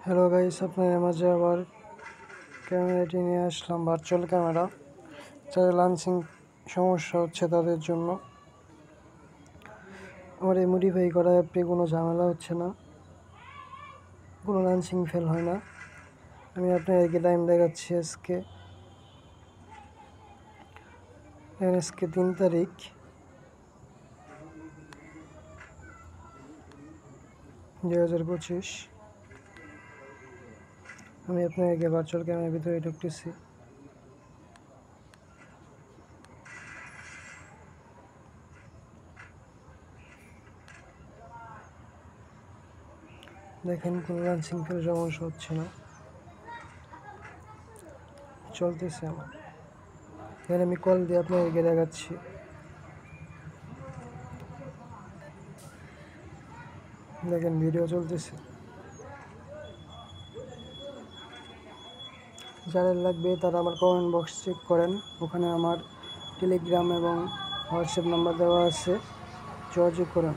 Hello guys, আপনাদের মাঝে আবার ক্যামেরাটি নিয়ে আসলাম, ভার্চুয়াল ক্যামেরা। যাদের লাঞ্চিং সমস্যা হচ্ছে তাদের জন্য আমার এই মডিফাই করা অ্যাপে কোনো ঝামেলা হচ্ছে না, কোনো লাঞ্চিং ফেল হয় না। আমি আপনাদেরকে টাইম দেখাচ্ছি। আজকে 3 তারিখ, 2025। আমি আপনাদেরকে ভার্চুয়াল ক্যামেরার ভিতরে ঢুকতেছি। দেখেন, কোনো লাঞ্চিং ফেল সমস্যা হচ্ছে না, চলতেছে আমার। এখানে আমি কল দিয়ে আপনাদেরকে দেখাচ্ছি। দেখেন, ভিডিও চলতেছে। যাদের লাগবে তারা আমার কমেন্ট বক্স চেক করেন, ওখানে আমার টেলিগ্রাম এবং হোয়াটসঅ্যাপ নাম্বার দেওয়া আছে, যোগাযোগ করেন।